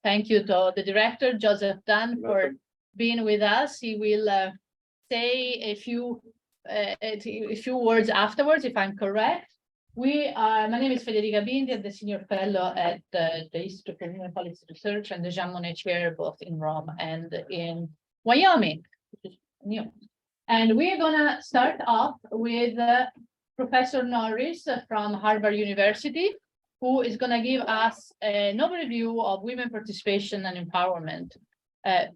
Thank you to the director, Joseph Dunn, for being with us. He will say a few words afterwards, if I'm correct. My name is Federica Bindi. I'm the senior fellow at the Institute for Human Policy Research and the Jean Monnet Chair, both in Rome and in Wyoming, which is new. And we're gonna start off with Professor Norris from Harvard University, who is gonna give us an overview of women participation and empowerment.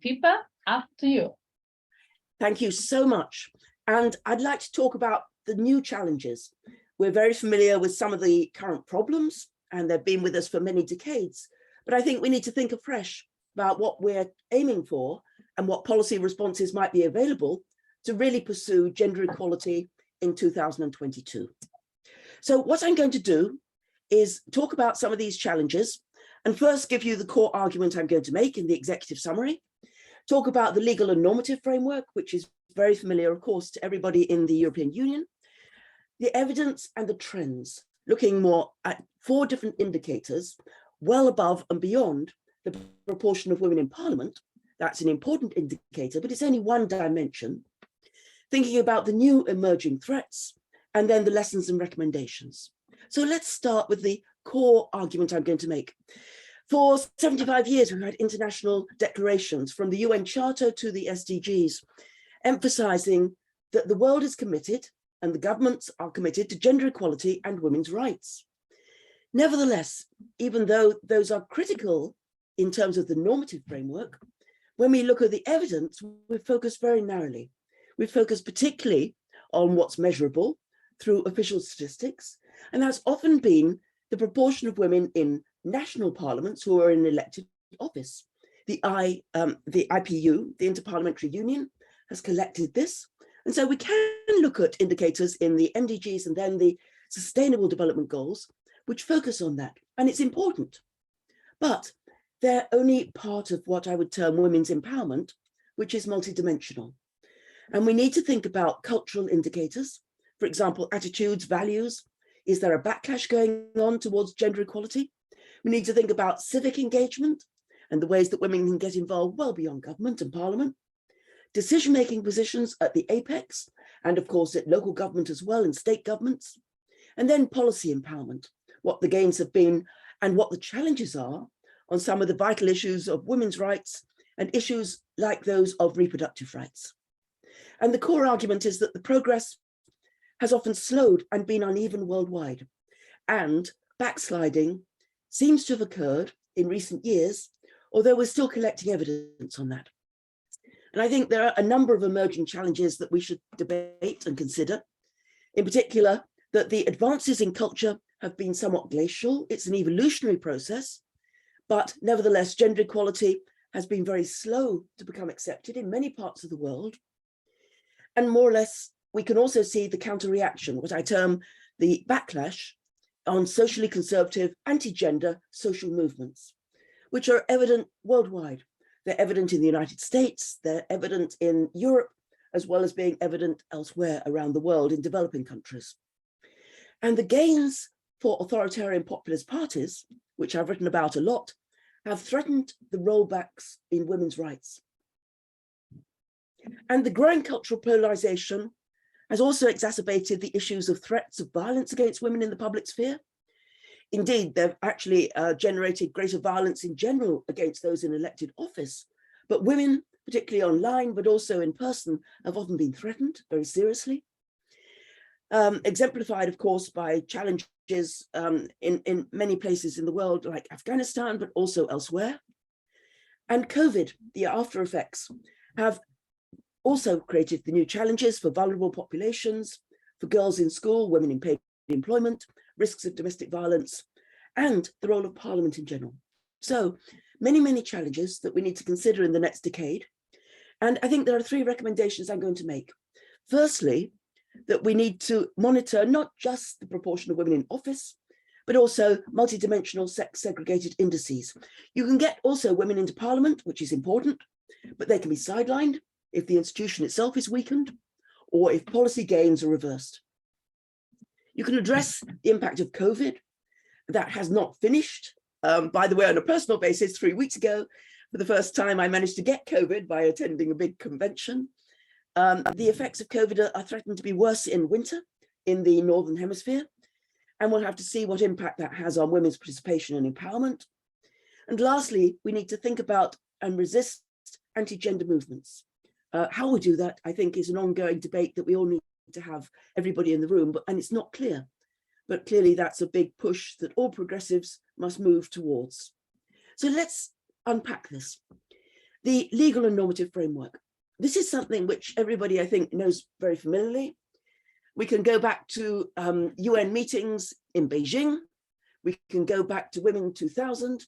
Pippa, up to you. Thank you so much. And I'd like to talk about the new challenges. We're very familiar with some of the current problems, and they've been with us for many decades. But I think we need to think afresh about what we're aiming for and what policy responses might be available to really pursue gender equality in 2022. So what I'm going to do is talk about some of these challenges and first give you the core argument I'm going to make in the executive summary, talk about the legal and normative framework, which is very familiar, of course, to everybody in the European Union, the evidence and the trends, looking more at 4 different indicators, well above and beyond the proportion of women in Parliament. That's an important indicator, but it's only one dimension. Thinking about the new emerging threats, and then the lessons and recommendations. So let's start with the core argument I'm going to make. For 75 years, we've had international declarations from the UN Charter to the SDGs, emphasizing that the world is committed and the governments are committed to gender equality and women's rights. Nevertheless, even though those are critical in terms of the normative framework, when we look at the evidence, we focus very narrowly. We focus particularly on what's measurable through official statistics, and that's often been the proportion of women in national parliaments who are in elected office. The IPU, the Inter-Parliamentary Union, has collected this, and so we can look at indicators in the MDGs and then the Sustainable Development Goals, which focus on that, and it's important. But they're only part of what I would term women's empowerment, which is multidimensional. And we need to think about cultural indicators, for example, attitudes, values. Is there a backlash going on towards gender equality? We need to think about civic engagement and the ways that women can get involved well beyond government and parliament, decision-making positions at the apex, and of course at local government as well and state governments, and then policy empowerment, what the gains have been and what the challenges are on some of the vital issues of women's rights and issues like those of reproductive rights. And the core argument is that the progress has often slowed and been uneven worldwide, and backsliding seems to have occurred in recent years, although we're still collecting evidence on that. And I think there are a number of emerging challenges that we should debate and consider. In particular, that the advances in culture have been somewhat glacial. It's an evolutionary process, but nevertheless, gender equality has been very slow to become accepted in many parts of the world. And more or less, we can also see the counter-reaction, what I term the backlash on socially conservative, anti-gender social movements, which are evident worldwide. They're evident in the United States, they're evident in Europe, as well as being evident elsewhere around the world in developing countries. And the gains for authoritarian populist parties, which I've written about a lot, have threatened the rollbacks in women's rights. And the growing cultural polarization has also exacerbated the issues of threats of violence against women in the public sphere. Indeed, they've actually generated greater violence in general against those in elected office, but women, particularly online, but also in person, have often been threatened very seriously. Exemplified, of course, by challenges in many places in the world, like Afghanistan, but also elsewhere. And COVID, the after effects, have also created the new challenges for vulnerable populations, for girls in school, women in paid employment, risks of domestic violence, and the role of Parliament in general. So many, many challenges that we need to consider in the next decade. And I think there are 3 recommendations I'm going to make. Firstly, that we need to monitor not just the proportion of women in office, but also multidimensional sex segregated indices. You can get also women into Parliament, which is important, but they can be sidelined if the institution itself is weakened, or if policy gains are reversed. You can address the impact of COVID. That has not finished, By the way, on a personal basis, 3 weeks ago, for the first time, I managed to get COVID by attending a big convention. The effects of COVID are threatened to be worse in winter in the Northern Hemisphere, and we'll have to see what impact that has on women's participation and empowerment. And lastly, we need to think about and resist anti-gender movements. How we do that, I think, is an ongoing debate that we all need to have, everybody in the room, and it's not clear. But clearly that's a big push that all progressives must move towards. So let's unpack this. The legal and normative framework. This is something which everybody, I think, knows very familiarly. We can go back to UN meetings in Beijing. We can go back to Women 2000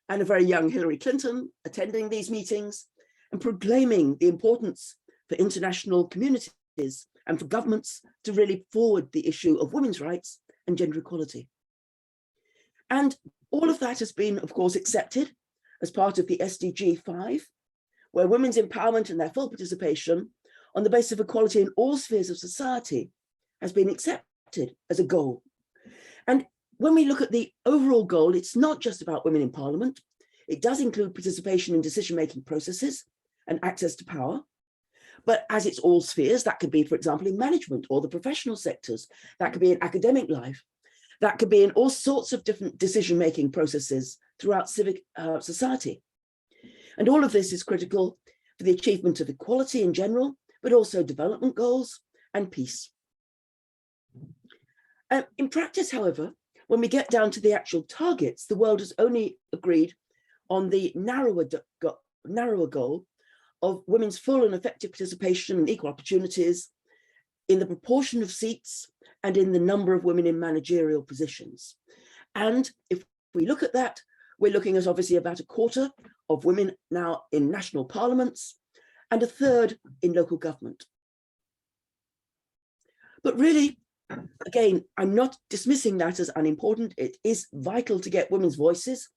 and a very young Hillary Clinton attending these meetings and proclaiming the importance for international communities and for governments to really forward the issue of women's rights and gender equality. And all of that has been, of course, accepted as part of the SDG 5, where women's empowerment and their full participation on the basis of equality in all spheres of society has been accepted as a goal. And when we look at the overall goal, it's not just about women in parliament. It does include participation in decision-making processes and access to power. But as it's all spheres, that could be, for example, in management or the professional sectors, that could be in academic life, that could be in all sorts of different decision-making processes throughout civic society. And all of this is critical for the achievement of equality in general, but also development goals and peace. In practice, however, when we get down to the actual targets, the world has only agreed on the narrower goal of women's full and effective participation and equal opportunities in the proportion of seats and in the number of women in managerial positions. And if we look at that, we're looking at obviously about a quarter of women now in national parliaments and a third in local government. But really, again, I'm not dismissing that as unimportant. It is vital to get women's voices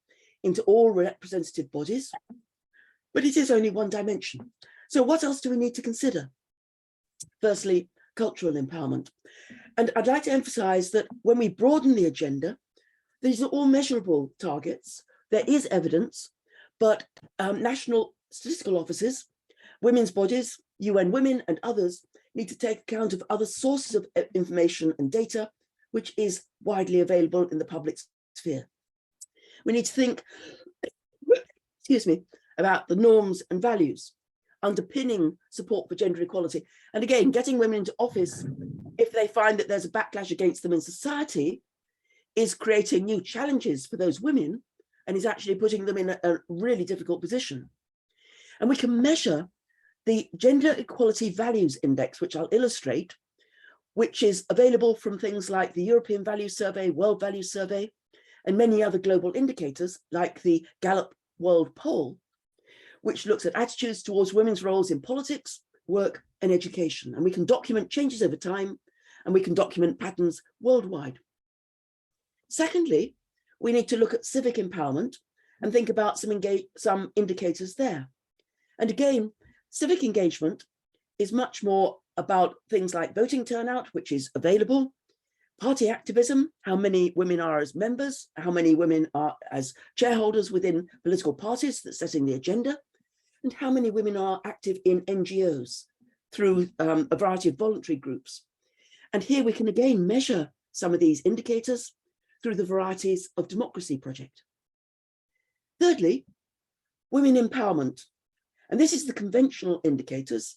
into all representative bodies, but it is only one dimension. So what else do we need to consider? Firstly, cultural empowerment. And I'd like to emphasize that when we broaden the agenda, these are all measurable targets. There is evidence, but national statistical offices, women's bodies, UN Women and others need to take account of other sources of information and data, which is widely available in the public sphere. We need to think, excuse me, about the norms and values underpinning support for gender equality. And again, getting women into office, if they find that there's a backlash against them in society, is creating new challenges for those women and is actually putting them in a really difficult position. And we can measure the Gender Equality Values Index, which I'll illustrate, which is available from things like the European Values Survey, World Values Survey, and many other global indicators like the Gallup World Poll, which looks at attitudes towards women's roles in politics, work, and education. And we can document changes over time, and we can document patterns worldwide. Secondly, we need to look at civic empowerment and think about some indicators there. And again, civic engagement is much more about things like voting turnout, which is available, party activism, how many women are as members, how many women are as shareholders within political parties that's setting the agenda, and how many women are active in NGOs through a variety of voluntary groups. And here we can again measure some of these indicators through the Varieties of Democracy project. Thirdly, women empowerment. And this is the conventional indicators.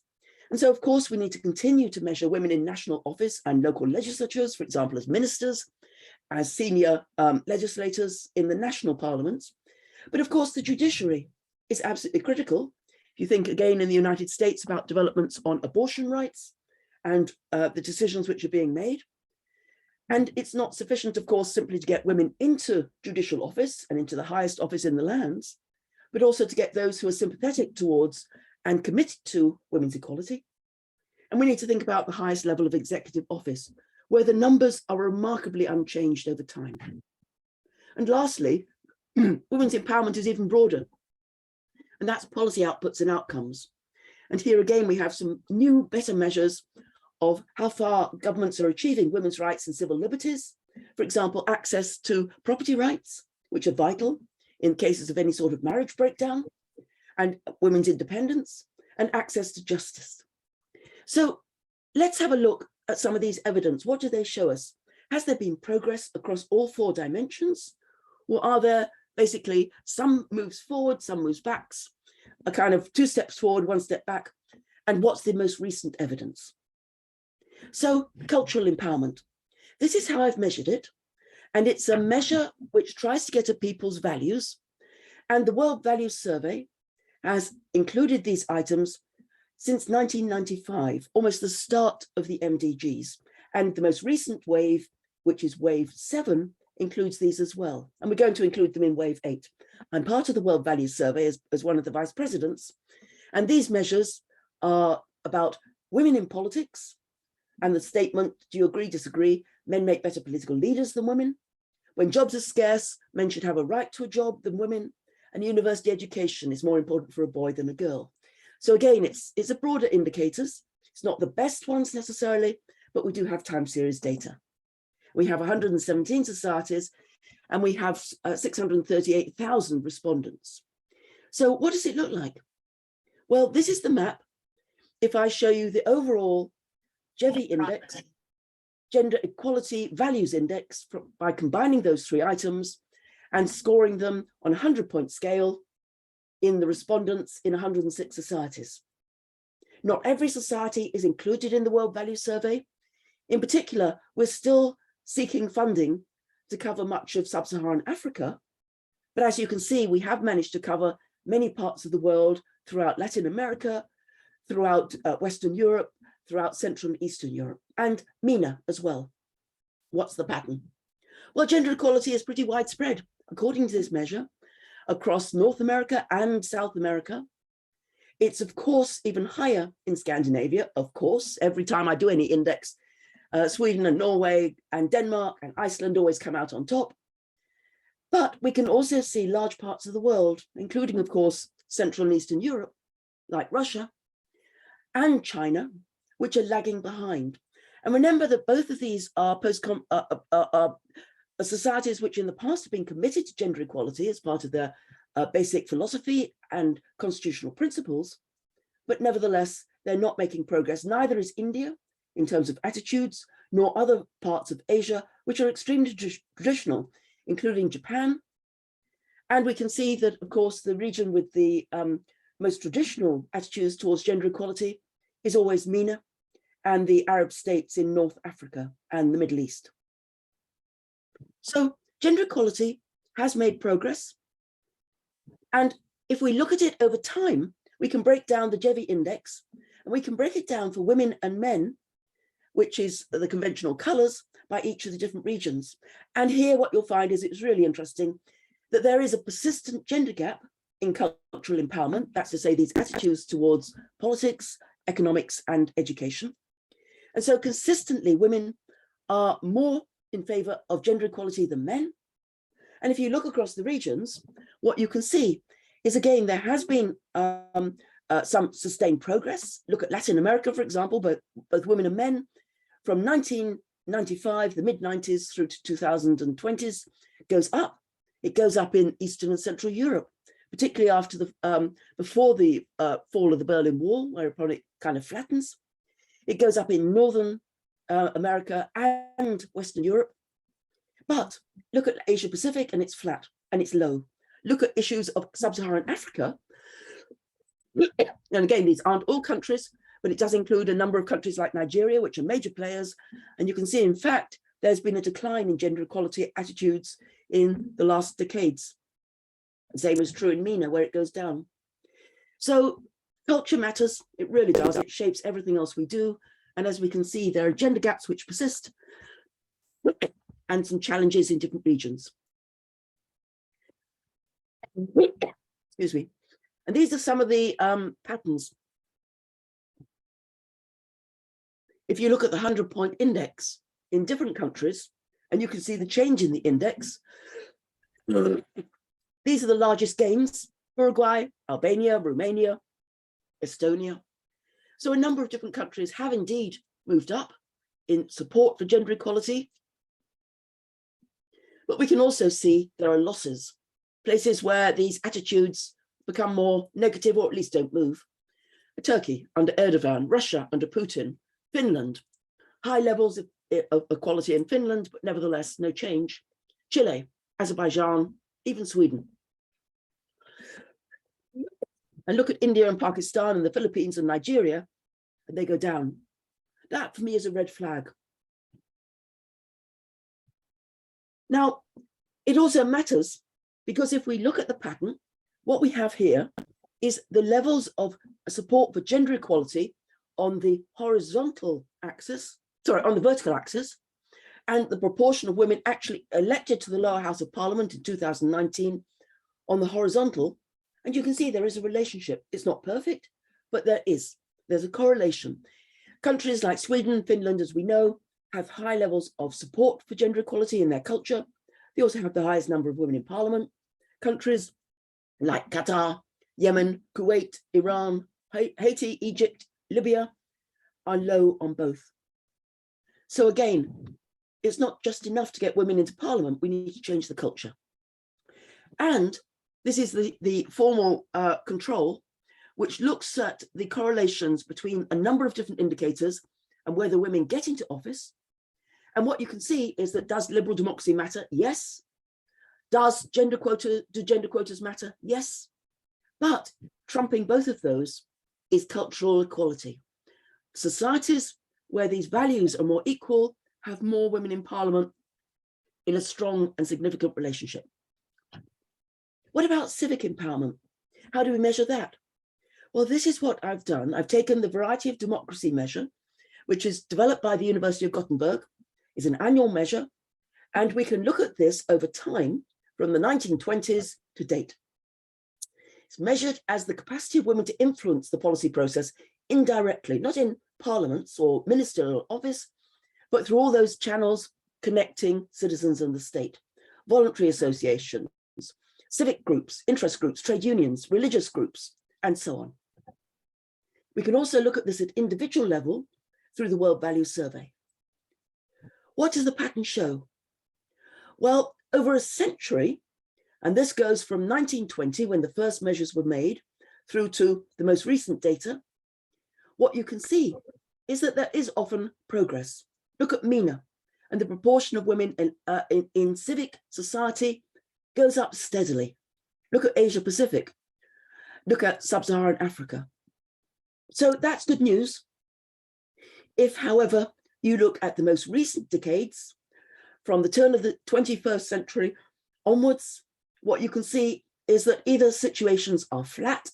And so, of course, we need to continue to measure women in national office and local legislatures, for example, as ministers, as senior legislators in the national parliaments. But of course, the judiciary is absolutely critical. If you think again in the United States about developments on abortion rights and the decisions which are being made. And it's not sufficient, of course, simply to get women into judicial office and into the highest office in the lands, but also to get those who are sympathetic towards and committed to women's equality. And we need to think about the highest level of executive office, where the numbers are remarkably unchanged over time. And lastly, women's empowerment is even broader, and that's policy outputs and outcomes. And here again, we have some new, better measures of how far governments are achieving women's rights and civil liberties. For example, access to property rights, which are vital in cases of any sort of marriage breakdown, and women's independence, and access to justice. So let's have a look at some of these evidence. What do they show us? Has there been progress across all 4 dimensions? Or are there basically some moves forward, some moves backs, a kind of 2 steps forward, 1 step back? And what's the most recent evidence? So cultural empowerment. This is how I've measured it. And it's a measure which tries to get at people's values. And the World Values Survey has included these items since 1995, almost the start of the MDGs. And the most recent wave, which is wave 7, includes these as well. And we're going to include them in wave 8. I'm part of the World Values Survey as one of the vice presidents. And these measures are about women in politics and the statement, do you agree, disagree? Men make better political leaders than women. When jobs are scarce, men should have a right to a job than women. And university education is more important for a boy than a girl. So again, it's a broader indicators. It's not the best ones necessarily, but we do have time series data. We have 117 societies and we have 638,000 respondents. So what does it look like? Well, this is the map. If I show you the overall GEVI index, Gender Equality Values Index, by combining those 3 items and scoring them on a 100-point scale in the respondents in 106 societies. Not every society is included in the World Values Survey. In particular, we're still seeking funding to cover much of sub-Saharan Africa. But as you can see, we have managed to cover many parts of the world throughout Latin America, throughout Western Europe, throughout Central and Eastern Europe, and MENA as well. What's the pattern? Well, gender equality is pretty widespread, according to this measure, across North America and South America. It's, of course, even higher in Scandinavia, of course. Every time I do any index, Sweden and Norway and Denmark and Iceland always come out on top. But we can also see large parts of the world, including, of course, Central and Eastern Europe, like Russia, and China, which are lagging behind. And remember that both of these are societies which in the past have been committed to gender equality as part of their basic philosophy and constitutional principles, but nevertheless, they're not making progress. Neither is India in terms of attitudes, nor other parts of Asia, which are extremely traditional, including Japan. And we can see that, of course, the region with the most traditional attitudes towards gender equality is always MENA and the Arab states in North Africa and the Middle East. So gender equality has made progress. And if we look at it over time, we can break down the GEVI index and we can break it down for women and men, which is the conventional colors by each of the different regions. And here what you'll find is it's really interesting that there is a persistent gender gap in cultural empowerment. That's to say these attitudes towards politics, economics, and education. And so consistently women are more in favor of gender equality than men. And if you look across the regions, what you can see is, again, there has been some sustained progress. Look at Latin America, for example, both women and men from 1995, the mid-90s through to 2020s goes up. It goes up in Eastern and Central Europe, particularly after before the fall of the Berlin Wall, whereupon it kind of flattens. It goes up in Northern America and Western Europe. But look at Asia Pacific and it's flat and it's low. Look at issues of sub-Saharan Africa. And again, these aren't all countries, but it does include a number of countries like Nigeria, which are major players. And you can see, in fact, there's been a decline in gender equality attitudes in the last decades. The same is true in MENA, where it goes down. So culture matters, it really does. It shapes everything else we do. And as we can see, there are gender gaps which persist and some challenges in different regions. Excuse me. And these are some of the patterns. If you look at the 100-point index in different countries, and you can see the change in the index, these are the largest gains: Uruguay, Albania, Romania, Estonia. So a number of different countries have indeed moved up in support for gender equality. But we can also see there are losses, places where these attitudes become more negative or at least don't move. Turkey under Erdogan, Russia under Putin, Finland, high levels of equality in Finland, but nevertheless no change. Chile, Azerbaijan, even Sweden. And look at India and Pakistan and the Philippines and Nigeria, and they go down. That for me is a red flag. Now, it also matters because if we look at the pattern, what we have here is the levels of support for gender equality on the horizontal axis, on the vertical axis, and the proportion of women actually elected to the lower house of parliament in 2019 on the horizontal. And you can see there is a relationship. It's not perfect, but there's a correlation. Countries like Sweden, Finland, as we know, have high levels of support for gender equality in their culture. They also have the highest number of women in parliament. Countries like Qatar, Yemen, Kuwait, Iran, Haiti, Egypt, Libya are low on both. So again, it's not just enough to get women into parliament, we need to change the culture. And this is the formal control, which looks at the correlations between a number of different indicators and whether women get into office. And what you can see is that does liberal democracy matter? Yes. Do gender quotas matter? Yes. But trumping both of those is cultural equality. Societies where these values are more equal have more women in parliament in a strong and significant relationship. What about civic empowerment? How do we measure that? Well, this is what I've done. I've taken the Variety of Democracy measure, which is developed by the University of Gothenburg, is an annual measure, and we can look at this over time from the 1920s to date. It's measured as the capacity of women to influence the policy process indirectly, not in parliaments or ministerial office, but through all those channels connecting citizens and the state, voluntary associations, civic groups, interest groups, trade unions, religious groups, and so on. We can also look at this at individual level through the World Values Survey. What does the pattern show? Well, over a century, and this goes from 1920, when the first measures were made, through to the most recent data, what you can see is that there is often progress. Look at MENA, and the proportion of women in civic society goes up steadily. Look at Asia Pacific. Look at Sub-Saharan Africa. So that's good news. If, however, you look at the most recent decades, from the turn of the 21st century onwards, what you can see is that either situations are flat,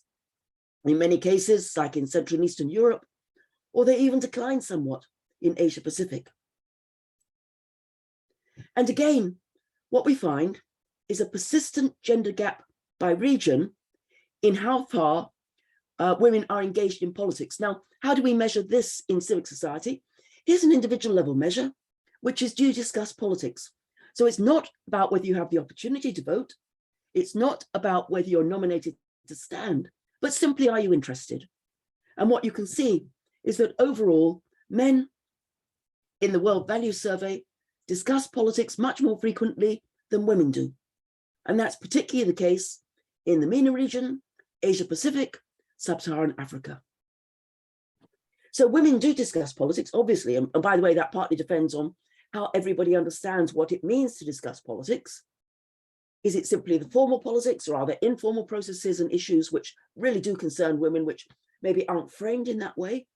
in many cases, like in Central and Eastern Europe, or they even decline somewhat in Asia Pacific. And again, what we find is a persistent gender gap by region in how far women are engaged in politics. Now, how do we measure this in civic society? Here's an individual level measure, which is do you discuss politics? So it's not about whether you have the opportunity to vote. It's not about whether you're nominated to stand, but simply are you interested? And what you can see is that overall, men in the World Values Survey discuss politics much more frequently than women do. And that's particularly the case in the MENA region, Asia Pacific, Sub-Saharan Africa. So women do discuss politics, obviously, and by the way, that partly depends on how everybody understands what it means to discuss politics. Is it simply the formal politics, or are there informal processes and issues which really do concern women, which maybe aren't framed in that way?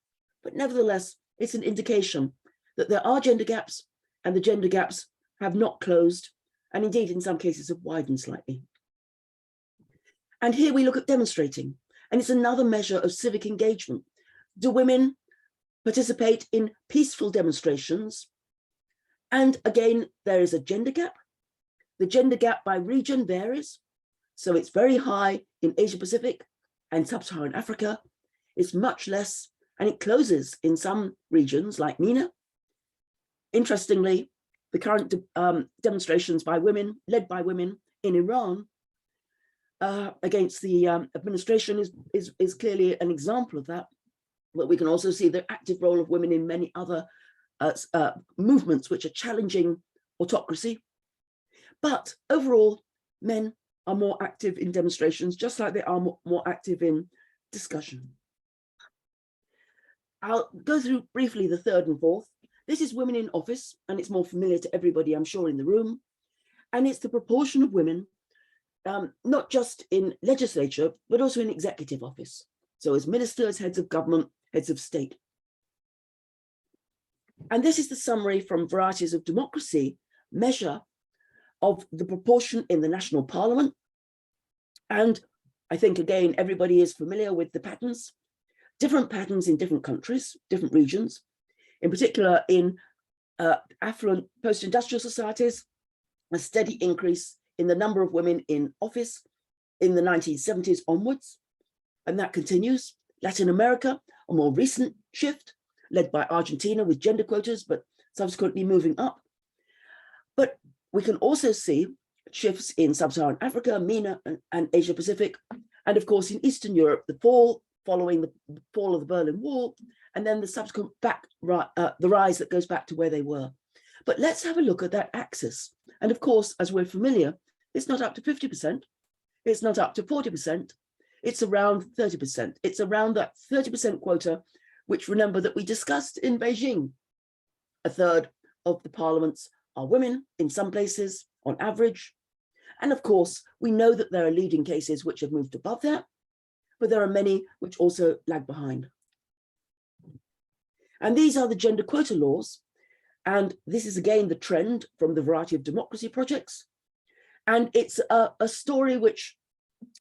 But nevertheless, it's an indication that there are gender gaps, and the gender gaps have not closed, and indeed in some cases have widened slightly. And here we look at demonstrating, and it's another measure of civic engagement. Do women participate in peaceful demonstrations? And again, there is a gender gap. The gender gap by region varies. So it's very high in Asia Pacific and Sub-Saharan Africa. It's much less, and it closes in some regions like MENA. Interestingly, the current demonstrations by women, led by women in Iran against the administration is clearly an example of that. But we can also see the active role of women in many other movements which are challenging autocracy. But overall, men are more active in demonstrations, just like they are more active in discussion. I'll go through briefly the third and fourth. This is women in office, and it's more familiar to everybody, I'm sure, in the room. And it's the proportion of women, not just in legislature, but also in executive office. So as ministers, heads of government, heads of state. And this is the summary from Varieties of Democracy measure of the proportion in the national parliament. And I think, again, everybody is familiar with the patterns, different patterns in different countries, different regions, in particular in affluent post-industrial societies, a steady increase in the number of women in office in the 1970s onwards, and that continues. Latin America, a more recent shift, led by Argentina with gender quotas, but subsequently moving up. But we can also see shifts in Sub-Saharan Africa, MENA, and Asia Pacific, and of course in Eastern Europe, the fall following the fall of the Berlin Wall, and then the subsequent the rise that goes back to where they were. But let's have a look at that axis. And of course, as we're familiar, it's not up to 50%, it's not up to 40%, it's around 30%. It's around that 30% quota, which, remember, that we discussed in Beijing. A third of the parliaments are women in some places on average. And of course, we know that there are leading cases which have moved above that, but there are many which also lag behind. And these are the gender quota laws. And this is again the trend from the Variety of Democracy projects. And it's a story which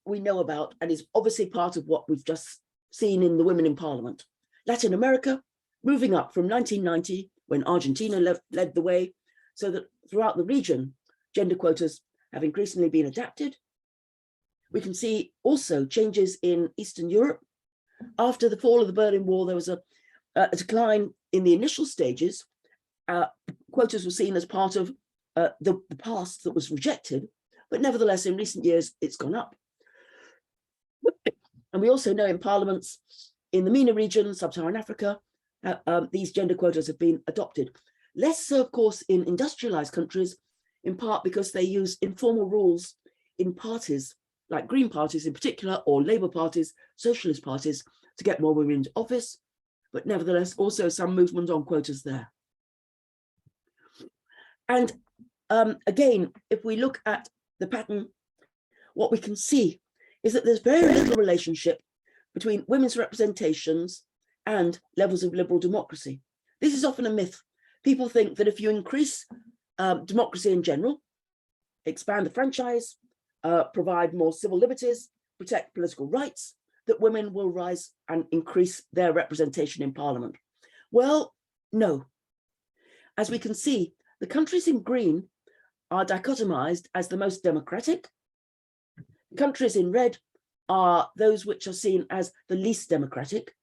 we know about and is obviously part of what we've just seen in the Women in Parliament. Latin America, moving up from 1990, when Argentina led the way, so that throughout the region, gender quotas have increasingly been adapted. We can see also changes in Eastern Europe. After the fall of the Berlin Wall, there was a decline in the initial stages. Quotas were seen as part of the past that was rejected, but nevertheless, in recent years, it's gone up. And we also know in parliaments in the MENA region, Sub-Saharan Africa, these gender quotas have been adopted. Less so, of course, in industrialized countries, in part because they use informal rules in parties, like Green parties in particular, or Labour parties, socialist parties, to get more women into office, but nevertheless, also some movement on quotas there. And again, if we look at the pattern, what we can see is that there's very little relationship between women's representations and levels of liberal democracy. This is often a myth. People think that if you increase democracy in general, expand the franchise, provide more civil liberties, protect political rights, that women will rise and increase their representation in parliament. Well, no. As we can see, the countries in green are dichotomized as the most democratic. Countries in red are those which are seen as the least democratic.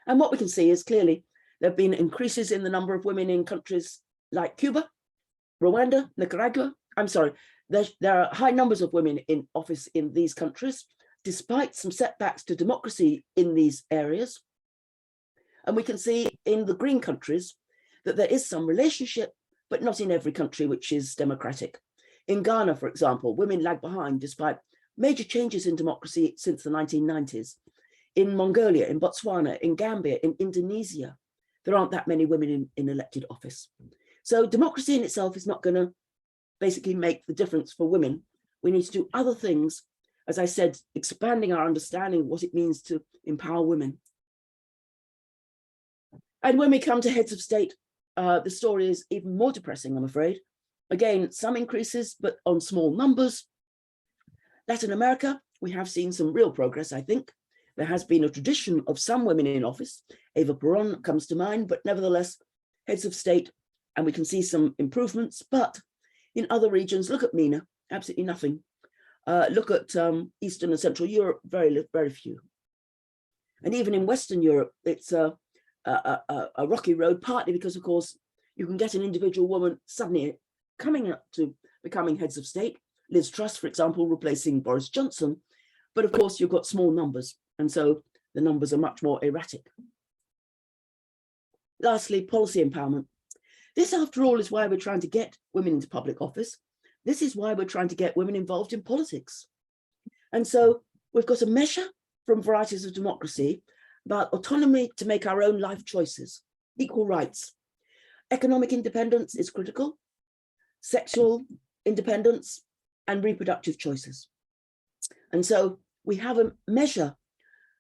And what we can see is clearly there have been increases in the number of women in countries like Cuba, Rwanda, Nicaragua. I'm sorry, there are high numbers of women in office in these countries, despite some setbacks to democracy in these areas. And we can see in the green countries that there is some relationship, but not in every country which is democratic. In Ghana, for example, women lag behind despite major changes in democracy since the 1990s. In Mongolia, in Botswana, in Gambia, in Indonesia, there aren't that many women in elected office. So democracy in itself is not going to basically make the difference for women. We need to do other things, as I said, expanding our understanding of what it means to empower women. And when we come to heads of state, the story is even more depressing, I'm afraid. Again, some increases, but on small numbers. Latin America, we have seen some real progress, I think. There has been a tradition of some women in office. Eva Perón comes to mind, but nevertheless, heads of state, and we can see some improvements. But in other regions, look at MENA, absolutely nothing. Look at Eastern and Central Europe, very few. And even in Western Europe, it's a rocky road, partly because, of course, you can get an individual woman suddenly coming up to becoming heads of state. Liz Truss, for example, replacing Boris Johnson. But of course, you've got small numbers, and so the numbers are much more erratic. Lastly, policy empowerment. This, after all, is why we're trying to get women into public office, this is why we're trying to get women involved in politics. And so we've got a measure from Varieties of Democracy about autonomy to make our own life choices, equal rights. Economic independence is critical, sexual independence, and reproductive choices. And so we have a measure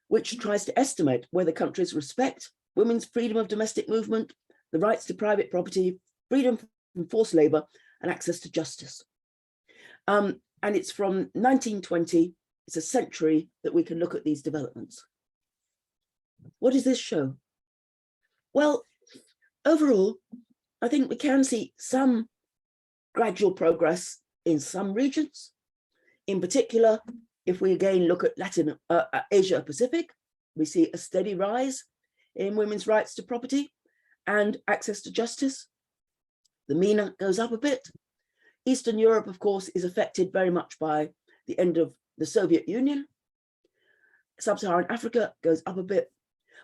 which tries to estimate whether countries respect women's freedom of domestic movement, the rights to private property, freedom from forced labor, and access to justice. And it's from 1920, it's a century that we can look at these developments. What does this show? Well, overall, I think we can see some gradual progress in some regions. In particular, if we again look at Asia Pacific, we see a steady rise in women's rights to property and access to justice. The MENA goes up a bit. Eastern Europe, of course, is affected very much by the end of the Soviet Union. Sub-Saharan Africa goes up a bit.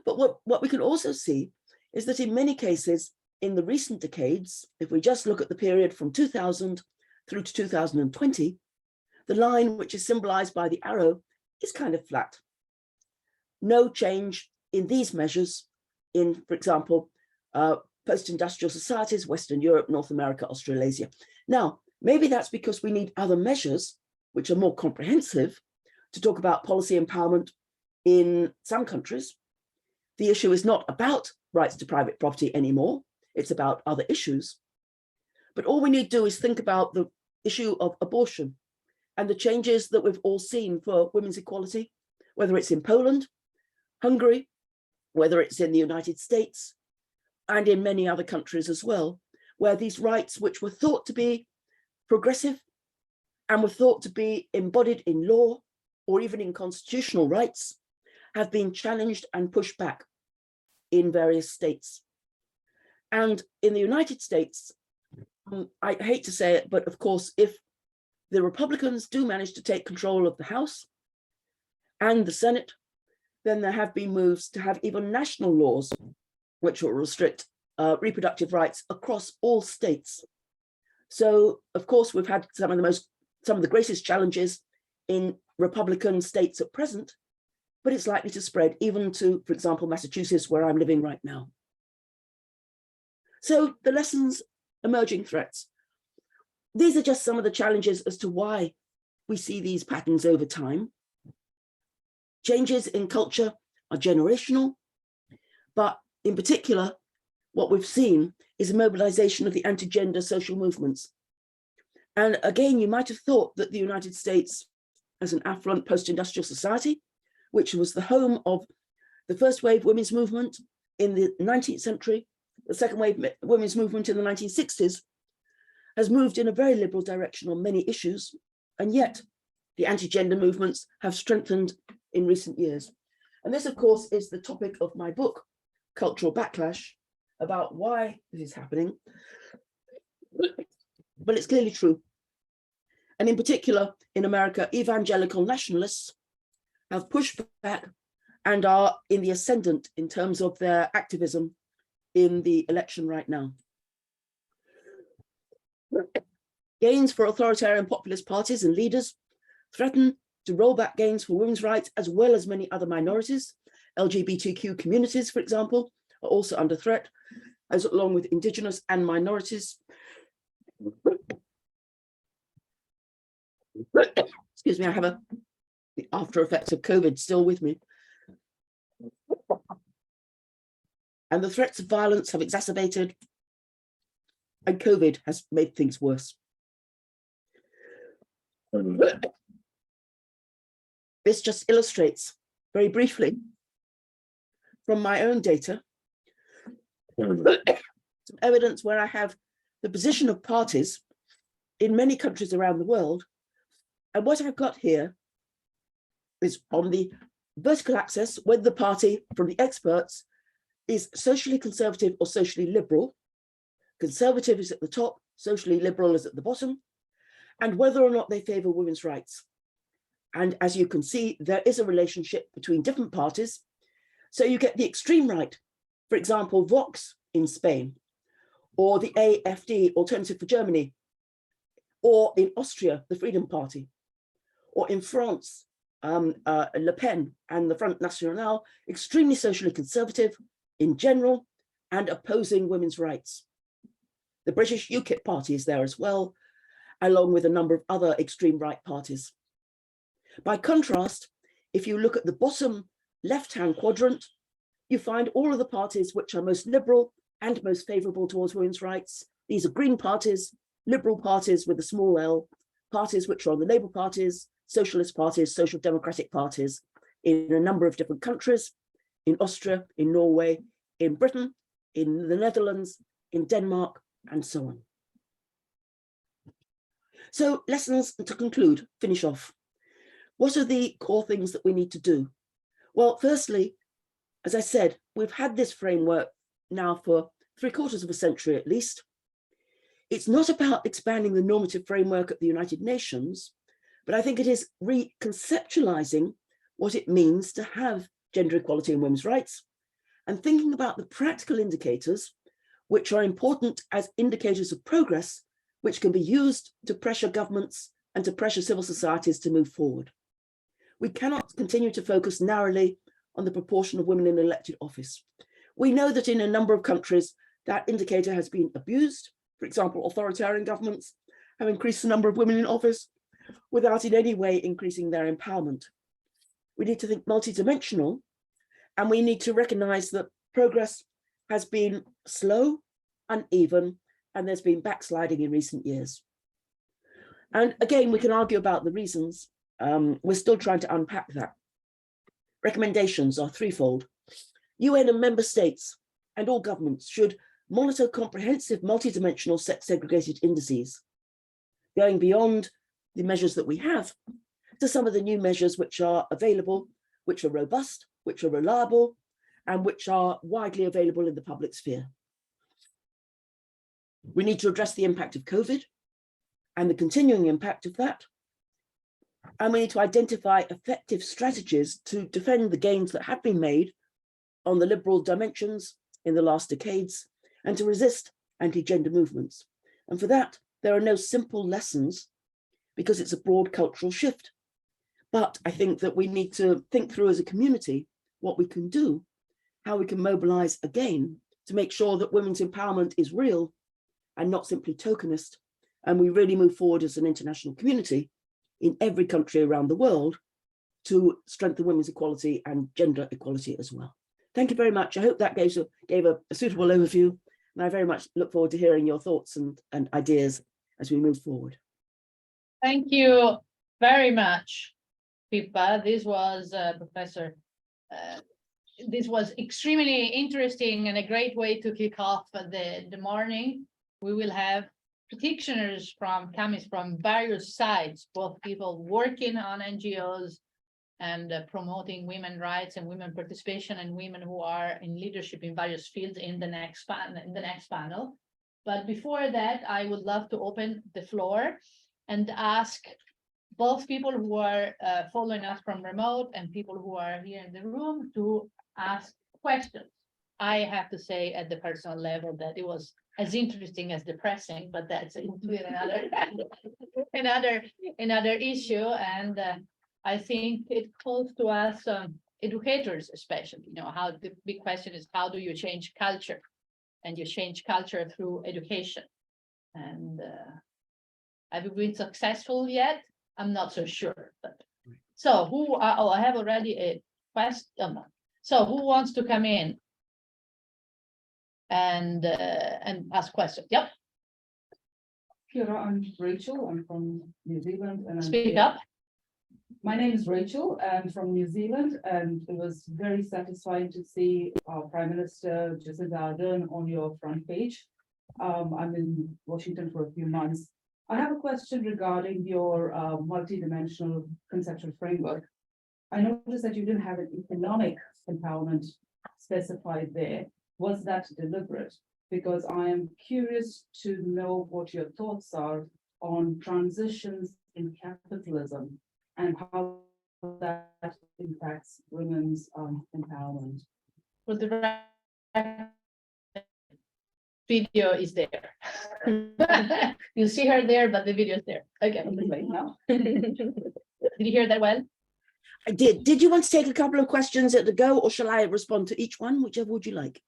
But what we can also see is that in many cases, in the recent decades, if we just look at the period from 2000 through to 2020, the line which is symbolized by the arrow is kind of flat. No change in these measures in, for example, post-industrial societies, Western Europe, North America, Australasia. Now, maybe that's because we need other measures which are more comprehensive to talk about policy empowerment in some countries. The issue is not about rights to private property anymore. It's about other issues. But all we need to do is think about the issue of abortion and the changes that we've all seen for women's equality, whether it's in Poland, Hungary, whether it's in the United States, and in many other countries as well, where these rights, which were thought to be progressive and were thought to be embodied in law or even in constitutional rights, have been challenged and pushed back in various states. And in the United States, I hate to say it, but of course, if the Republicans do manage to take control of the House and the Senate, then there have been moves to have even national laws which will restrict reproductive rights across all states. So, of course, we've had some of the greatest challenges in Republican states at present, but it's likely to spread even to, for example, Massachusetts, where I'm living right now. So the lessons, emerging threats. These are just some of the challenges as to why we see these patterns over time. Changes in culture are generational, but in particular, what we've seen is a mobilization of the anti-gender social movements. And again, you might have thought that the United States, as an affluent post-industrial society, which was the home of the first wave women's movement in the 19th century, the second wave women's movement in the 1960s, has moved in a very liberal direction on many issues. And yet the anti-gender movements have strengthened in recent years. And this, of course, is the topic of my book, Cultural Backlash, about why this is happening. But it's clearly true. And in particular, in America, evangelical nationalists have pushed back and are in the ascendant in terms of their activism in the election right now. Gains for authoritarian populist parties and leaders threaten to roll back gains for women's rights, as well as many other minorities. LGBTQ communities, for example, are also under threat, as along with indigenous and minorities. Excuse me, I have the after effects of COVID still with me. And the threats of violence have exacerbated, and COVID has made things worse. This just illustrates very briefly from my own data, some evidence where I have the position of parties in many countries around the world. And what I've got here is on the vertical axis, whether the party from the experts is socially conservative or socially liberal. Conservative is at the top, socially liberal is at the bottom, and whether or not they favor women's rights. And as you can see, there is a relationship between different parties. So you get the extreme right, for example, Vox in Spain, or the AfD, Alternative for Germany, or in Austria, the Freedom Party, or in France, Le Pen and the Front National, extremely socially conservative in general and opposing women's rights. The British UKIP party is there as well, along with a number of other extreme right parties. By contrast, if you look at the bottom left-hand quadrant, you find all of the parties which are most liberal and most favourable towards women's rights. These are green parties, liberal parties with a small l, parties which are the Labour parties, socialist parties, social democratic parties in a number of different countries, in Austria, in Norway, in Britain, in the Netherlands, in Denmark, and so on. So lessons to conclude, finish off. What are the core things that we need to do? Well, firstly, as I said, we've had this framework now for 3/4 of a century at least. It's not about expanding the normative framework at the United Nations, but I think it is reconceptualizing what it means to have gender equality and women's rights, and thinking about the practical indicators which are important as indicators of progress, which can be used to pressure governments and to pressure civil societies to move forward. We cannot continue to focus narrowly on the proportion of women in elected office. We know that in a number of countries, that indicator has been abused. For example, authoritarian governments have increased the number of women in office without in any way increasing their empowerment. We need to think multidimensional, and we need to recognize that progress has been slow, uneven, and there's been backsliding in recent years. And again, we can argue about the reasons. We're still trying to unpack that. Recommendations are threefold. UN and member states and all governments should monitor comprehensive multidimensional sex-segregated indices, going beyond the measures that we have to some of the new measures which are available, which are robust, which are reliable, and which are widely available in the public sphere. We need to address the impact of COVID and the continuing impact of that. And we need to identify effective strategies to defend the gains that have been made on the liberal dimensions in the last decades and to resist anti-gender movements. And for that, there are no simple lessons because it's a broad cultural shift. But I think that we need to think through as a community what we can do, how we can mobilize again to make sure that women's empowerment is real and not simply tokenist. And we really move forward as an international community in every country around the world to strengthen women's equality and gender equality as well. Thank you very much. I hope that gave a suitable overview, and I very much look forward to hearing your thoughts and ideas as we move forward. Thank you very much, Pippa. This was Professor. This was extremely interesting and a great way to kick off the morning. We will have practitioners coming from various sides, both people working on NGOs and promoting women's rights and women participation, and women who are in leadership in various fields in the next panel. But before that, I would love to open the floor and ask both people who are following us from remote and people who are here in the room to ask questions. I have to say at the personal level that it was as interesting as depressing, but that's another issue. And I think it calls to us educators, especially, how the big question is, how do you change culture? And you change culture through education. And have we been successful yet? I'm not so sure. But so I have already a question. So who wants to come in and ask questions? Yep. Kira, I'm Rachel. I'm from New Zealand. And Speak up. My name is Rachel. I'm from New Zealand, and it was very satisfying to see our Prime Minister Jacinda Ardern on your front page. I'm in Washington for a few months. I have a question regarding your multidimensional conceptual framework. I noticed that you didn't have an economic empowerment specified there. Was that deliberate? Because I am curious to know what your thoughts are on transitions in capitalism and how that impacts women's empowerment. For the video is there. You see her there, but the video is there. Okay. Right now. Did you hear that well? I did. Did you want to take a couple of questions at the go, or shall I respond to each one? Whichever would you like?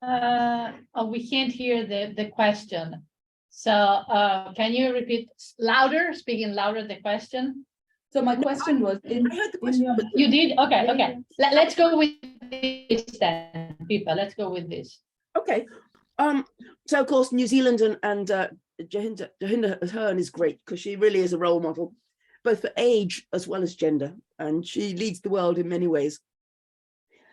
Oh, we can't hear the question. So can you repeat louder, speaking louder, the question? So my question was I heard the question, but You did? Okay, okay. Let's go with this then, Pippa. Let's go with this. okay. So of course, New Zealand and Jacinda Ardern is great because she really is a role model, both for age as well as gender, and she leads the world in many ways.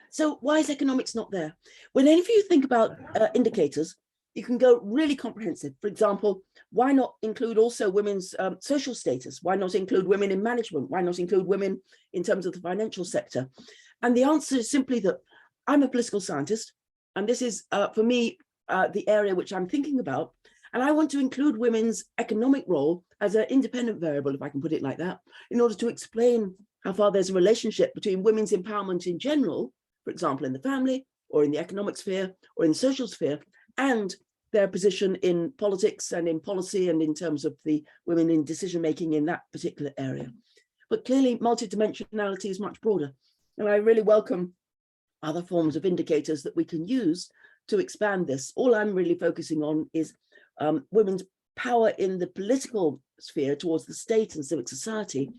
So why is economics not there? When any of you think about indicators, you can go really comprehensive. For example, why not include also women's social status? Why not include women in management? Why not include women in terms of the financial sector? And the answer is simply that I'm a political scientist, and this is, for me, the area which I'm thinking about. And I want to include women's economic role as an independent variable, if I can put it like that, in order to explain how far there's a relationship between women's empowerment in general, for example, in the family or in the economic sphere or in the social sphere, and their position in politics and in policy and in terms of the women in decision-making in that particular area. But clearly multidimensionality is much broader. And I really welcome other forms of indicators that we can use to expand this. All I'm really focusing on is women's power in the political sphere towards the state and civic society.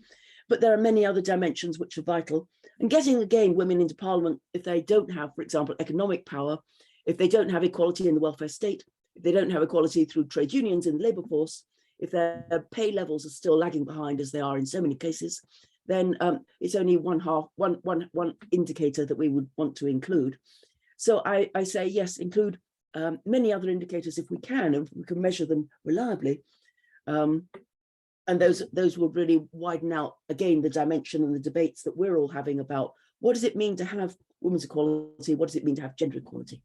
But there are many other dimensions which are vital. And getting, again, women into parliament, if they don't have, for example, economic power, if they don't have equality in the welfare state, if they don't have equality through trade unions in the labour force, if their pay levels are still lagging behind as they are in so many cases, then it's only one indicator that we would want to include. So I say, yes, include many other indicators if we can, and we can measure them reliably. And those will really widen out, again, the dimension and the debates that we're all having about what does it mean to have women's equality? What does it mean to have gender equality?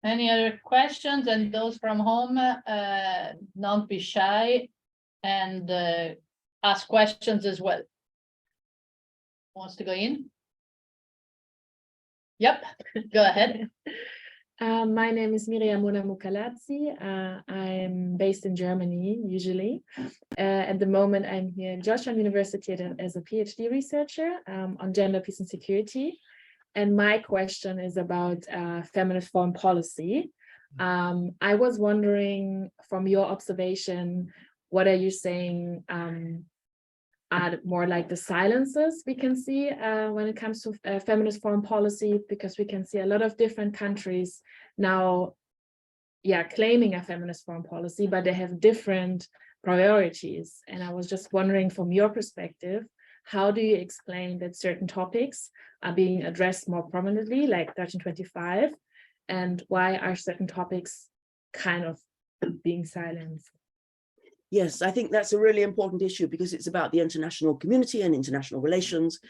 Any other questions? And those from home, don't be shy and ask questions as well. Wants to go in? Yep, go ahead. My name is Miriam Mona Mukalazzi. I'm based in Germany, usually. At the moment, I'm here at Georgetown University as a PhD researcher on gender, peace, and security. And my question is about feminist foreign policy. I was wondering, from your observation, what are you saying are more like the silences we can see when it comes to feminist foreign policy, because we can see a lot of different countries now, claiming a feminist foreign policy, but they have different priorities. And I was just wondering, from your perspective, how do you explain that certain topics are being addressed more prominently, like 1325, and why are certain topics kind of being silenced? Yes, I think that's a really important issue because it's about the international community and international relations.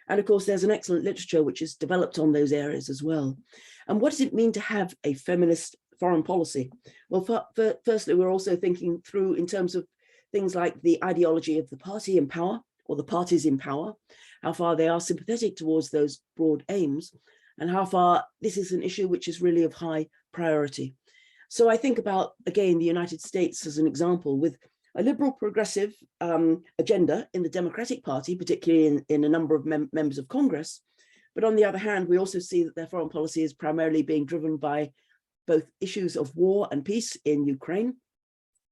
And of course, there's an excellent literature which is developed on those areas as well. And what does it mean to have a feminist foreign policy? Well, firstly, we're also thinking through in terms of things like the ideology of the party in power or the parties in power, how far they are sympathetic towards those broad aims, and how far this is an issue which is really of high priority. So I think about, again, the United States as an example, with a liberal progressive agenda in the Democratic Party, particularly in a number of members of Congress. But on the other hand, we also see that their foreign policy is primarily being driven by both issues of war and peace in Ukraine,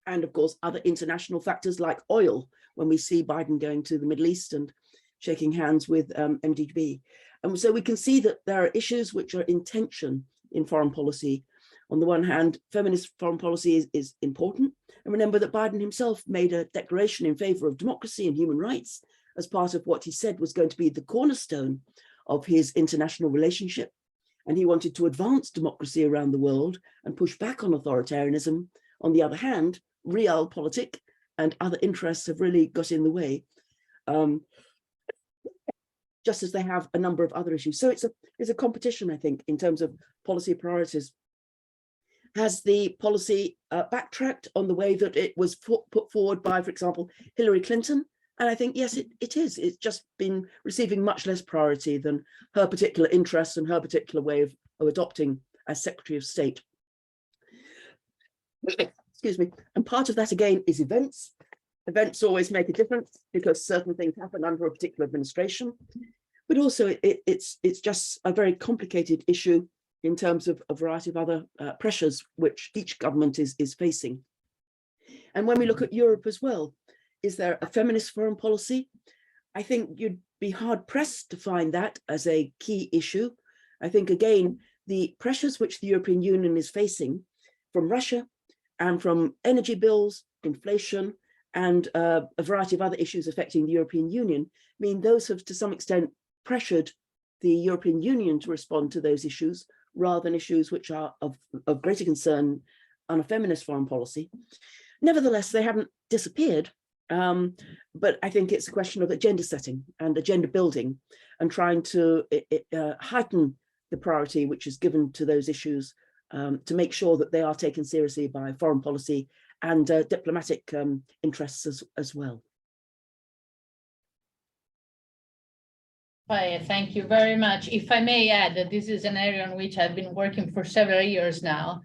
and of course, other international factors like oil, when we see Biden going to the Middle East and shaking hands with MDB. And so we can see that there are issues which are in tension in foreign policy. On the one hand, feminist foreign policy is important. And remember that Biden himself made a declaration in favor of democracy and human rights as part of what he said was going to be the cornerstone of his international relationship. And he wanted to advance democracy around the world and push back on authoritarianism. On the other hand, realpolitik and other interests have really got in the way, just as they have a number of other issues. So it's a competition, I think, in terms of policy priorities. Has the policy backtracked on the way that it was put forward by, for example, Hillary Clinton And I think, yes, it is. It's just been receiving much less priority than her particular interests and her particular way of adopting as Secretary of State. Excuse me. And part of that, again, is events. Events always make a difference because certain things happen under a particular administration. But also, it's just a very complicated issue in terms of a variety of other pressures which each government is facing. And when we look at Europe as well, is there a feminist foreign policy? I think you'd be hard pressed to find that as a key issue. I think, again, the pressures which the European Union is facing from Russia and from energy bills, inflation, and a variety of other issues affecting the European Union mean those have to some extent pressured the European Union to respond to those issues rather than issues which are of greater concern on a feminist foreign policy. Nevertheless, they haven't disappeared. But I think it's a question of agenda setting and agenda building and trying to heighten the priority which is given to those issues to make sure that they are taken seriously by foreign policy and diplomatic interests as well. Thank you very much. If I may add that this is an area on which I've been working for several years now,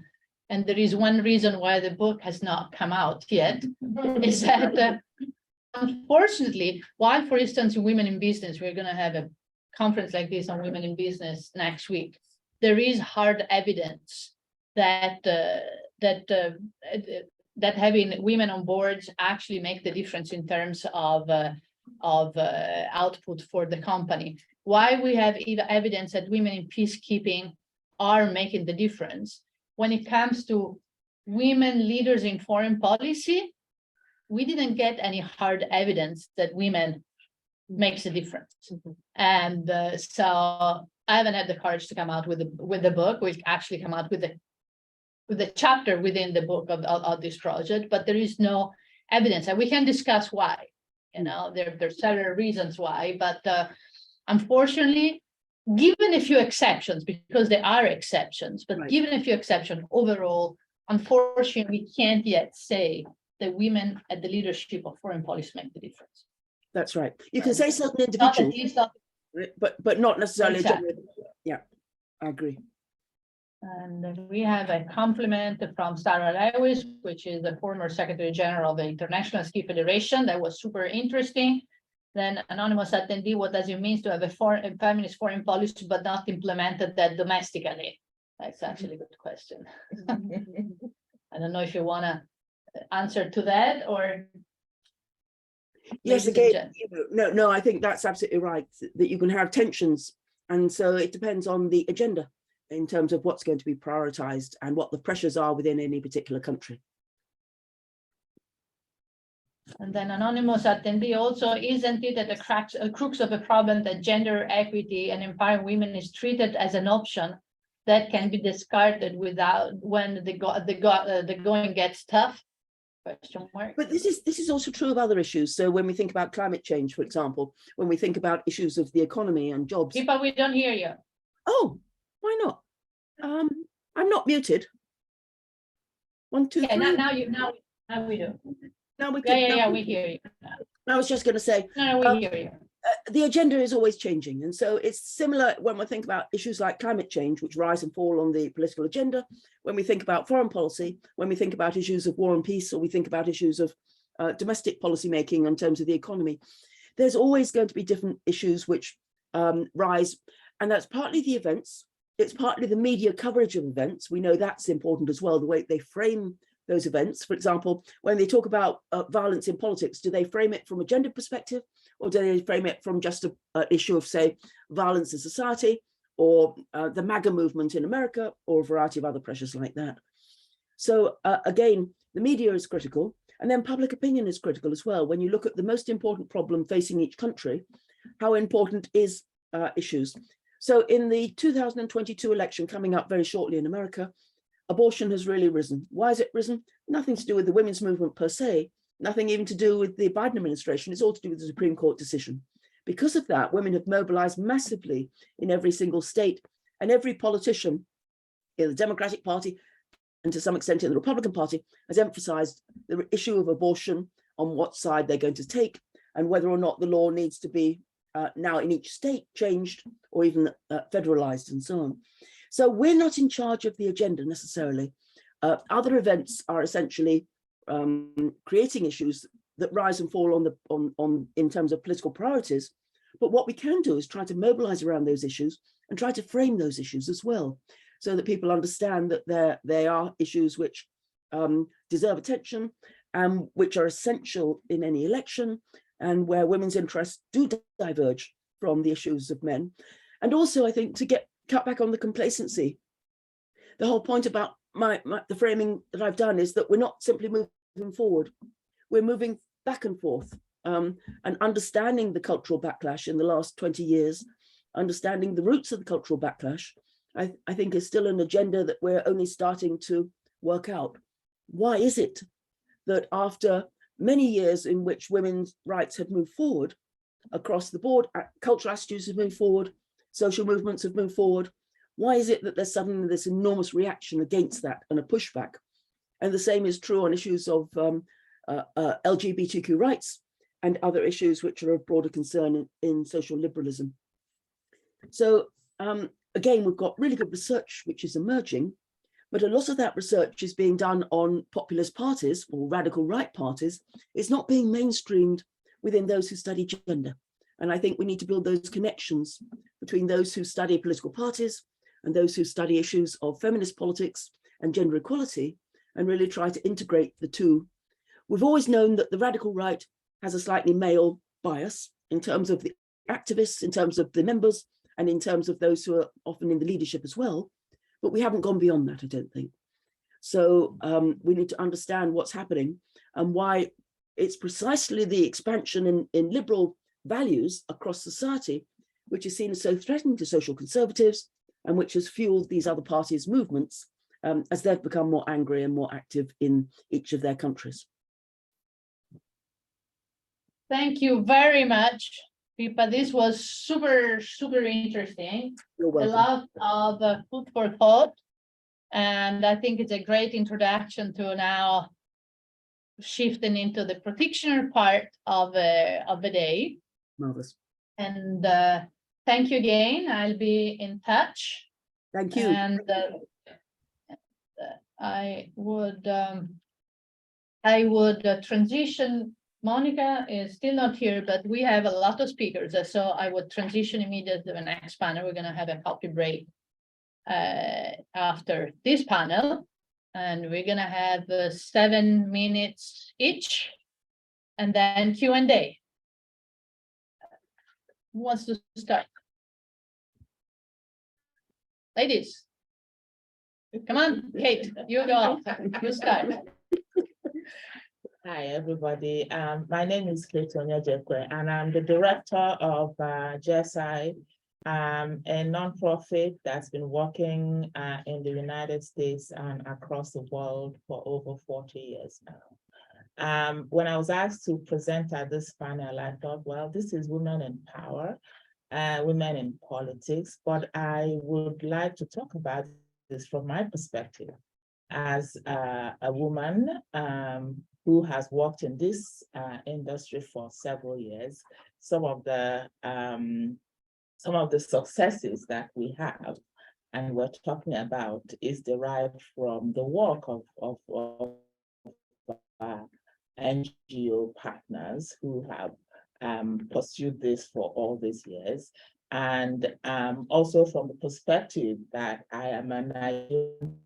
and there is one reason why the book has not come out yet, is that unfortunately, while, for instance, in Women in Business, we're going to have a conference like this on women in business next week, there is hard evidence that that having women on boards actually make the difference in terms of output for the company. Why we have evidence that women in peacekeeping are making the difference. When it comes to women leaders in foreign policy, we didn't get any hard evidence that women makes a difference. And so I haven't had the courage to come out with the book. We'll actually come out with the chapter within the book of this project, but there is no evidence, and we can discuss why. You know, there's several reasons why, but unfortunately, given a few exceptions, because there are exceptions, but Right. Given a few exceptions, overall, unfortunately, we can't yet say that women at the leadership of foreign policy make the difference. That's right. You can say certain Not at individuals, least of, but not necessarily. Exactly. Yeah, I agree. and then we have a compliment from Sarah Lewis, which is the former Secretary General of the International Ski Federation. That was super interesting. Then anonymous attendee, what does it mean to have a feminist foreign policy but not implemented that domestically? That's actually a good question. I don't know if you want to answer to that or. Yes, Ladies and again, no, I think that's absolutely right, that you can have tensions. And so it depends on the agenda in terms of what's going to be prioritized and what the pressures are within any particular country. And then anonymous attendee also, isn't it at the crux of a problem that gender equity and empowering women is treated as an option that can be discarded without when the going gets tough? Question mark. But this is also true of other issues. So when we think about climate change, for example, when we think about issues of the economy and jobs. Pippa, we don't hear you. Oh, why not? I'm not muted. 1, 2, 3. Yeah, now we do. Now we can. Yeah, we hear you. I was just going to say, No, we hear you. the agenda is always changing. And so it's similar when we think about issues like climate change, which rise and fall on the political agenda, when we think about foreign policy, when we think about issues of war and peace, or we think about issues of domestic policy making in terms of the economy, there's always going to be different issues which rise. And that's partly the events. It's partly the media coverage of events. We know that's important as well, the way they frame those events. For example, when they talk about violence in politics, do they frame it from a gender perspective, or do they frame it from just an issue of, say, violence in society, or the MAGA movement in America, or a variety of other pressures like that? So again, the media is critical, and then public opinion is critical as well. When you look at the most important problem facing each country, how important is issues? So in the 2022 election coming up very shortly in America, abortion has really risen. Why has it risen? Nothing to do with the women's movement per se, nothing even to do with the Biden administration. It's all to do with the Supreme Court decision. Because of that, women have mobilized massively in every single state, and every politician in the Democratic Party and to some extent in the Republican Party has emphasized the issue of abortion, on what side they're going to take, and whether or not the law needs to be now in each state changed or even federalized and so on. So we're not in charge of the agenda necessarily. Other events are essentially creating issues that rise and fall in terms of political priorities. But what we can do is try to mobilize around those issues and try to frame those issues as well, so that people understand that they are issues which deserve attention and which are essential in any election, and where women's interests do diverge from the issues of men. And also, I think, to cut back on the complacency. The whole point about the framing that I've done is that we're not simply moving forward, we're moving back and forth, and understanding the cultural backlash in the last 20 years, understanding the roots of the cultural backlash, I think is still an agenda that we're only starting to work out. Why is it that after many years in which women's rights have moved forward across the board, cultural attitudes have moved forward, social movements have moved forward, why is it that there's suddenly this enormous reaction against that and a pushback? And the same is true on issues of LGBTQ rights and other issues which are of broader concern in social liberalism. So again, we've got really good research which is emerging, but a lot of that research is being done on populist parties or radical right parties. It's not being mainstreamed within those who study gender. And I think we need to build those connections between those who study political parties and those who study issues of feminist politics and gender equality, and really try to integrate the two. We've always known that the radical right has a slightly male bias in terms of the activists, in terms of the members, and in terms of those who are often in the leadership as well. But we haven't gone beyond that, I don't think. So we need to understand what's happening and why it's precisely the expansion in liberal values across society, which is seen as so threatening to social conservatives and which has fueled these other parties' movements as they've become more angry and more active in each of their countries. Thank you very much, Pippa. This was super, super interesting. You're welcome. A lot of food for thought. And I think it's a great introduction to now shifting into the practitioner part of the day. Marvelous. And thank you again. I'll be in touch. Thank you. And I would transition. Monica is still not here, but we have a lot of speakers, so I would transition immediately to the next panel. We're going to have a coffee break after this panel, and we're going to have 7 minutes each, and then Q&A. Who wants to start? Ladies, come on, Kate, you go. You start. Hi, everybody. My name is Kate Onyejekwe, and I'm the director of JSI, a nonprofit that's been working in the United States and across the world for over 40 years now. When I was asked to present at this panel, I thought, well, this is Women in Power, Women in Politics, but I would like to talk about this from my perspective as a woman who has worked in this industry for several years. Some of the successes that we have and we're talking about is derived from the work of NGO partners who have pursued this for all these years. And also from the perspective that I am an Nigerian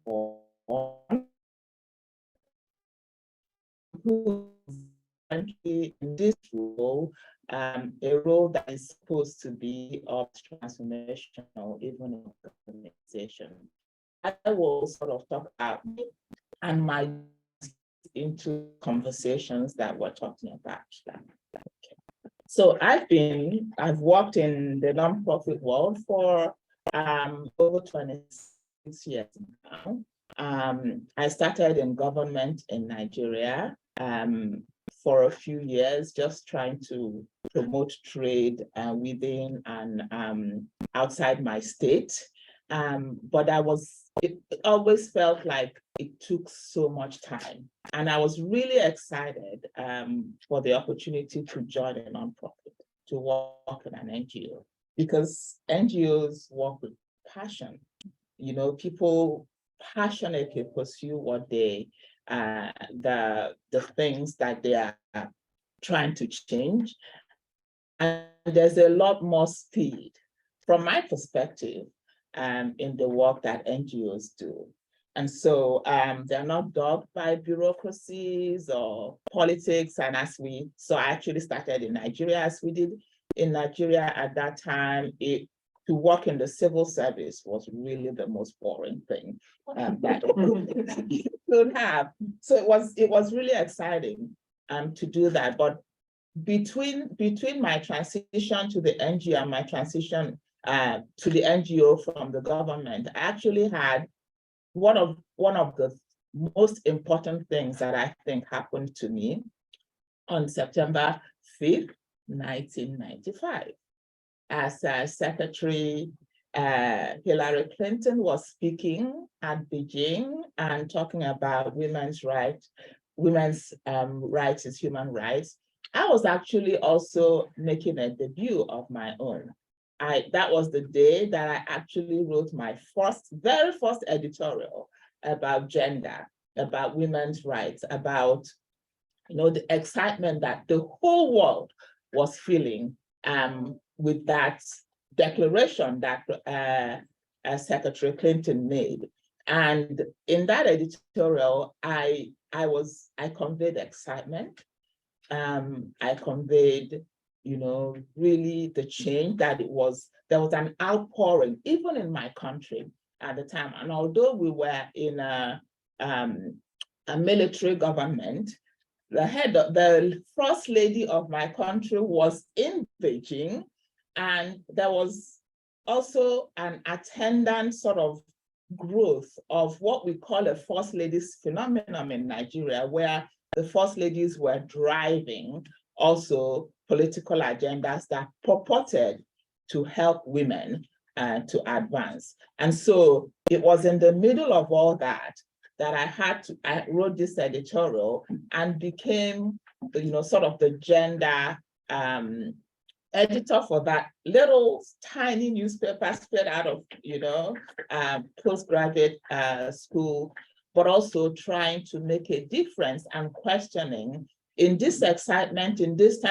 who in this role, a role that is supposed to be of transformational, even in organization. I will sort of talk about me and my into conversations that we're talking about. So I've worked in the nonprofit world for over 26 years now. I started in government in Nigeria for a few years, just trying to promote trade within and outside my state. But it always felt like it took so much time. And I was really excited for the opportunity to join a nonprofit, to work in an NGO, because NGOs work with passion. You know, people passionately pursue what the things that they are trying to change. And there's a lot more speed, from my perspective, in the work that NGOs do. And so they're not dogged by bureaucracies or politics. And so I actually started in Nigeria, as we did in Nigeria at that time. To work in the civil service was really the most boring thing that you could have. So it was really exciting to do that. But between my transition to the NGO and my transition to the NGO from the government, I actually had one of the most important things that I think happened to me on September 5th, 1995. As Secretary Hillary Clinton was speaking at Beijing and talking about women's rights is human rights, I was actually also making a debut of my own. That was the day that I actually wrote my very first editorial about gender, about women's rights, about the excitement that the whole world was feeling with that declaration that Secretary Clinton made. And in that editorial, I conveyed excitement. I conveyed, really the change that there was an outpouring, even in my country at the time. And although we were in a military government, the first lady of my country was in Beijing, and there was also an attendant sort of growth of what we call a first ladies phenomenon in Nigeria, where the first ladies were driving also political agendas that purported to help women to advance. And so it was in the middle of all that I wrote this editorial and became, sort of the gender editor for that little tiny newspaper straight out of, postgraduate school, but also trying to make a difference and questioning in this excitement, in this time